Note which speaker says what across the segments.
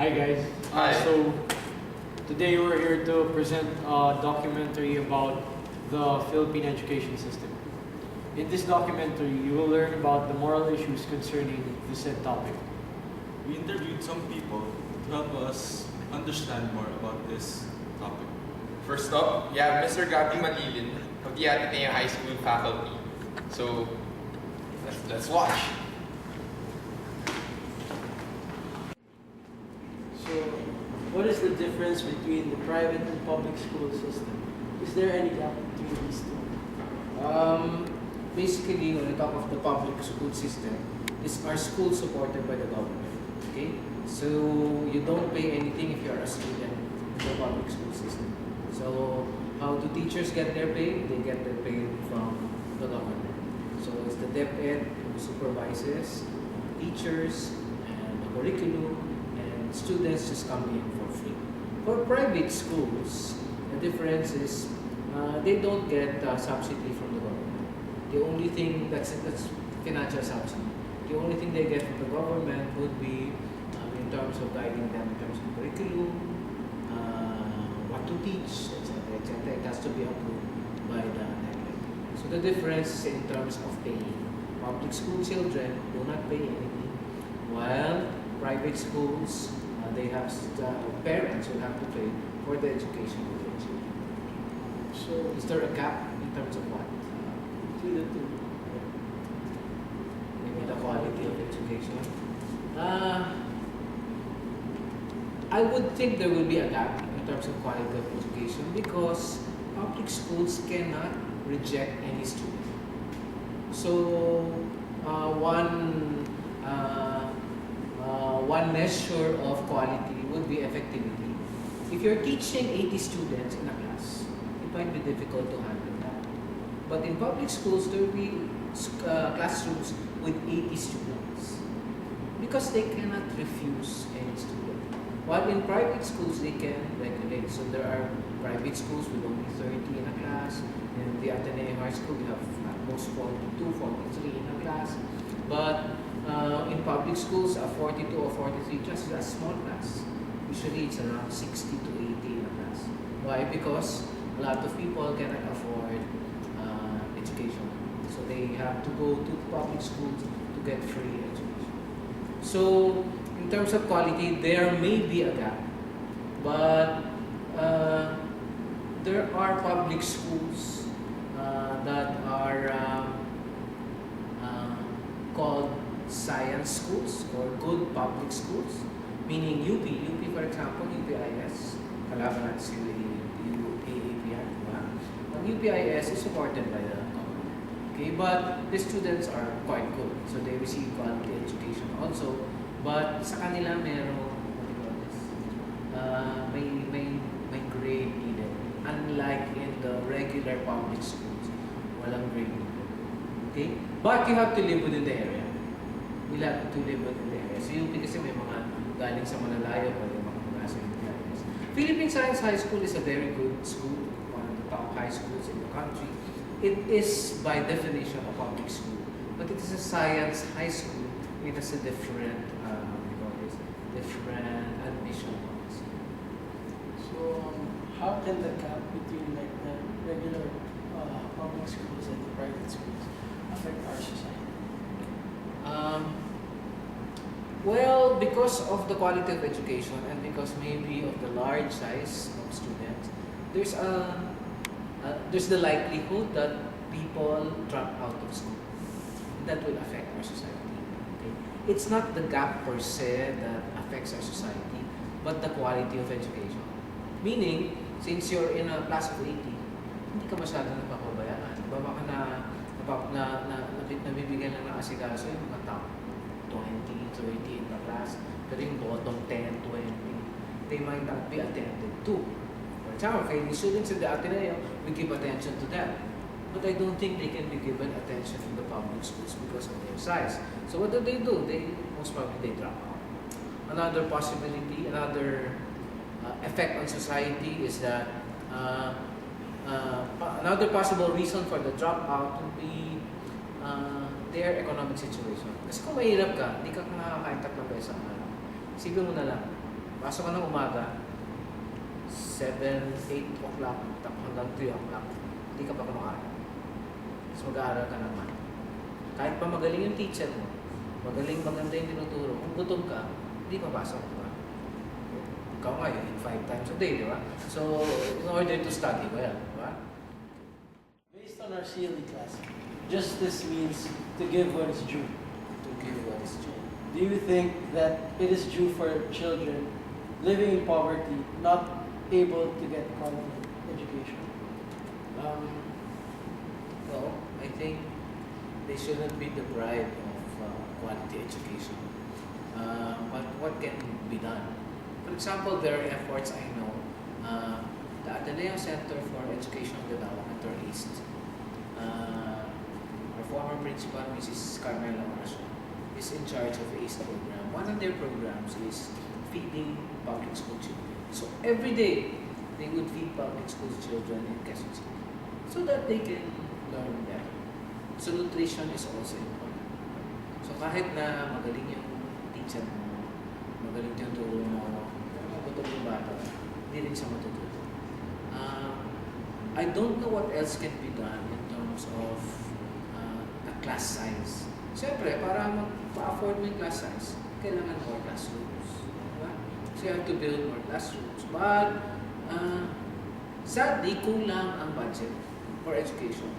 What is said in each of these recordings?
Speaker 1: Hi guys.
Speaker 2: Hi.
Speaker 1: So today we're here to present a documentary about the Philippine education system. In this documentary, you will learn about the moral issues concerning the said topic.
Speaker 3: We interviewed some people to help us understand more about this topic.
Speaker 2: First up, we have Mr. Gabi Malilin of the Ateneo High School faculty. So, let's watch.
Speaker 4: So, what is the difference between the private and public school system? Is there any gap between these two?
Speaker 5: Basically, when we talk of the public school system, are schools supported by the government? Okay, so you don't pay anything if you are a student in the public school system. So, how do teachers get their pay? They get their pay from the government. So it's the DepEd who supervises teachers and the curriculum, and students just come in for free. For private schools, the difference is they don't get subsidy from the government. The only thing that's financial subsidy. The only thing they get from the government would be in terms of guiding them in terms of curriculum, what to teach, etc., etc. It has to be approved by the DepEd. So the difference is in terms of paying. Public school children do not pay anything, while private schools they have parents will have to pay for the education of their children.
Speaker 4: So,
Speaker 5: Is there a gap in terms of what?
Speaker 4: between the two.
Speaker 5: Maybe the quality of education. I would think there will be a gap in terms of quality of education because public schools cannot reject any student. So one measure of quality would be effectivity. If you're teaching 80 students in a class, it might be difficult to handle that. But in public schools, there will be classrooms with 80 students because they cannot refuse any student. While in private schools, they can regulate. So there are private schools with only 30 in a class. In the Ateneo High School, we have at most 42, 43 in a class. But in public schools, a 42 or 43 class is a small class. Usually it's around 60 to 80 in a class. Why? Because a lot of people cannot afford education. So they have to go to public schools to get free education. So in terms of quality, there may be a gap. But there are public schools that are called science schools or good public schools, meaning UP for example, UPIS, kalaban natin si UAAPI, diba? Ang UPIS is supported by the government. Okay, but the students are quite good, so they receive quality education also. But sa kanila merong what do you call this? May grade needed. Unlike in the regular public schools, walang grade needed. Okay? But you have to live within the area. You have to live within the area. So UP kasi may mga galing sa malalayo pa yung mga nasa UPIS. Philippine Science High School is a very good school, one of the top high schools in the country. It is by definition a public school, but it is a science high school. It has a different, different admission policy.
Speaker 4: So, how can the gap between like the regular public schools and the private schools affect our society?
Speaker 5: Well, because of the quality of education and because maybe of the large size of students, there's the likelihood that people drop out of school. That will affect our society. Okay? It's not the gap per se that affects our society, but the quality of education. Meaning, since you're in a class of 80, hindi ka masyadong napapabayaan. Diba baka nabibigyan lang ng asikaso yung mga top 20, 30 in the class, pero yung bottom 10, 20, they might not be attended to. For example, okay, the students in the Ateneo, we give attention to them. But I don't think they can be given attention in the public schools because of their size. So what do? Most probably they drop out. Another possibility, another effect on society is that another possible reason for the dropout would be their economic situation. Kasi kung mahirap ka, hindi ka makakain 3 beses ang araw. Isipin mo na lang, Pasok ka ng umaga, 7, 8 o'clock, hanggang 3 o'clock. Hindi ka pa kumakain. So mag-aaral ka naman. Kahit pa magaling yung teacher mo, maganda yung tinuturo, kung gutom ka, hindi papasok ka. Ikaw nga yun, 5 times a day, di ba? So, in order to study, well, di ba?
Speaker 4: Based on our CLE class, justice means to give what is due.
Speaker 5: To give what is due.
Speaker 4: Do you think that it is due for children living in poverty not able to get quality education?
Speaker 5: No, I think they shouldn't be deprived of quality education. But what can be done? For example, there are efforts I know. The Ateneo Center for Educational Development, or East. Our former principal, Mrs. Carmela Marshall, is in charge of the East program. One of their programs is feeding public school children. So every day, they would feed public school children in Quezon City so that they can learn better. So nutrition is also important. So kahit na magaling yung teacher mo, magaling yung turo mo, magutom yung bata, hindi rin siya matututo. I don't know what else can be done in terms of the class size. Siyempre, para ma-afford mo yung class size, kailangan more classrooms. Diba? So you have to build more classrooms. But, sadly, kulang ang budget for education.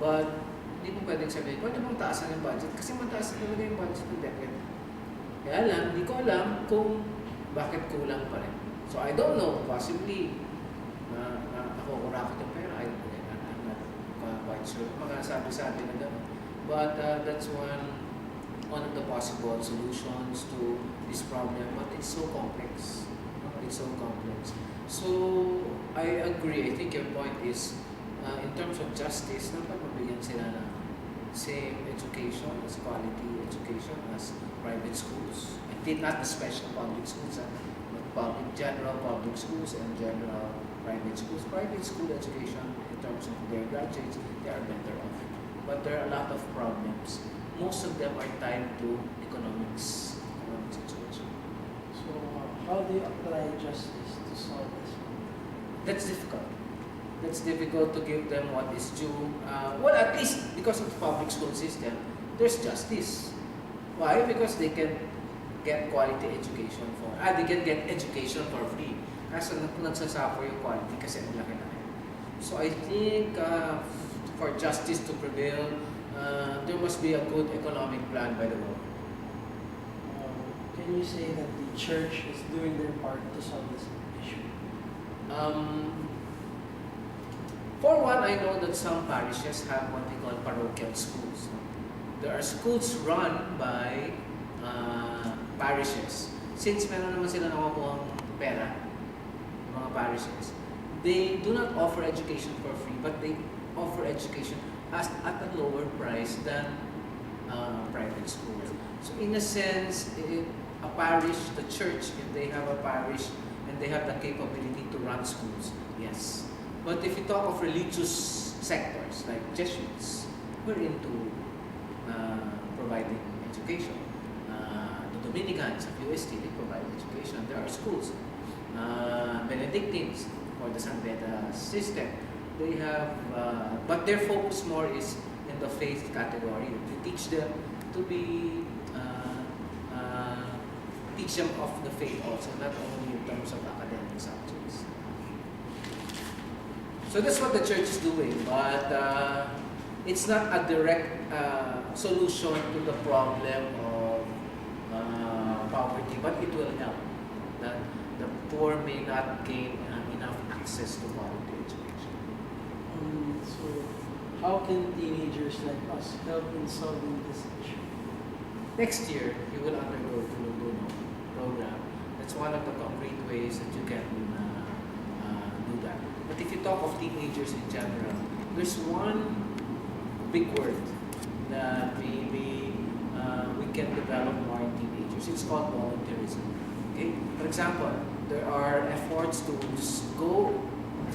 Speaker 5: But, hindi mo pwedeng sabihin, pwede mong taasan yung budget kasi mataas talaga yung budget ng DepEd. Kaya lang, hindi ko alam kung bakit kulang pa rin. So, I don't know, possibly, nakukurakot yung pera. I'm not quite sure. Makasabi sa atin na gano'n. But that's one of the possible solutions to this problem. But it's so complex. It's so complex. So, I agree. I think your point is, in terms of justice, dapat mabigyan sila ng same education, as quality education as private schools. And not the special public schools, but general public schools and general private schools. Private school education, in terms of their graduates, they are better off. But there are a lot of problems. Most of them are tied to economic situation.
Speaker 4: So, how do you apply justice to solve this?
Speaker 5: That's difficult. That's difficult to give them what is due. Well, at least because of the public school system, there's justice. Why? Because they can get quality education they can get education for free. Kaso nagsasuffer yung quality kasi ang laki na rin. So I think for justice to prevail, there must be a good economic plan by the government.
Speaker 4: Can you say that the church is doing their part to solve this issue?
Speaker 5: For one, I know that some parishes have what they call parochial schools. There are schools run by parishes. Since meron naman sila nakukuhang pera, yung mga parishes, they do not offer education for free, but they offer education at a lower price than private schools. So in a sense, a parish, the church, if they have a parish and they have the capability to run schools, yes. But if you talk of religious sectors like Jesuits, we're into providing education. The Dominicans of UST, they provide education. There are schools. Benedictines or the San Beda system, they have, but their focus more is in the faith category. To teach them to be, teach them of the faith also, not only in terms of academic subjects. So that's what the church is doing, but it's not a direct solution to the problem of poverty, but it will help. That the poor may not gain enough access to quality education.
Speaker 4: So, how can teenagers like us help in solving this issue?
Speaker 5: Next year, you will undergo the Luluno program. That's one of the concrete ways that you can do that. But if you talk of teenagers in general, there's one big word that maybe we can develop more in teenagers. It's called volunteerism. Okay? For example, there are efforts to go,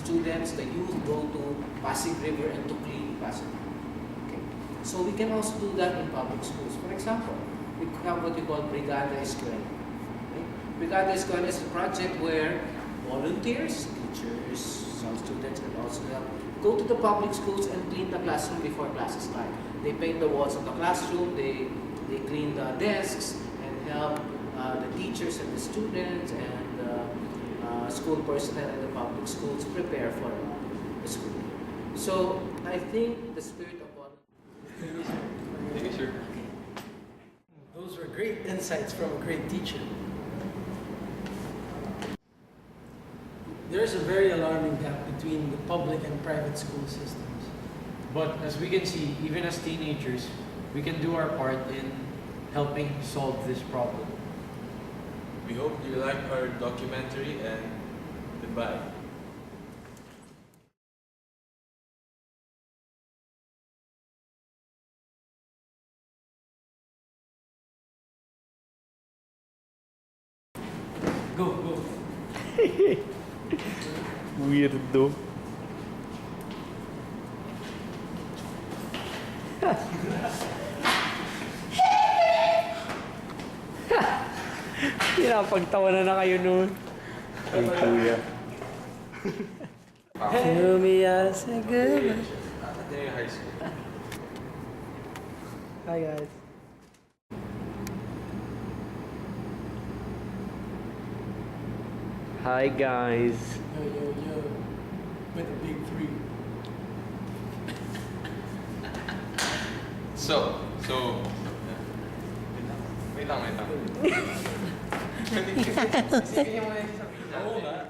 Speaker 5: students, the youth go to Pasig River and to clean Pasig River. Okay? So we can also do that in public schools. For example, we have what we call Brigada Escuela. Okay? Brigada Escolar is a project where volunteers, teachers, some students can also help go to the public schools and clean the classroom before classes start. They paint the walls of the classroom, they clean the desks and help the teachers and the students and the school personnel in the public schools prepare for the school. So I think the spirit of
Speaker 2: Thank you, sir.
Speaker 4: Those were great insights from a great teacher. There's a very alarming gap between the public and private school systems.
Speaker 1: But as we can see, even as teenagers, we can do our part in helping solve this problem.
Speaker 3: We hope you like our documentary and goodbye.
Speaker 4: Go, go.
Speaker 6: Weirdo. Pinapagtawanan na kayo noon. Ay, kuya. Lumiya sa gabi.
Speaker 2: Ateneo High School.
Speaker 6: Hi guys. Hi guys.
Speaker 4: Yo, yo, yo. With a big three.
Speaker 2: So, wait lang. Isipin niyo muna yung sasabihin natin.
Speaker 3: Oo nga.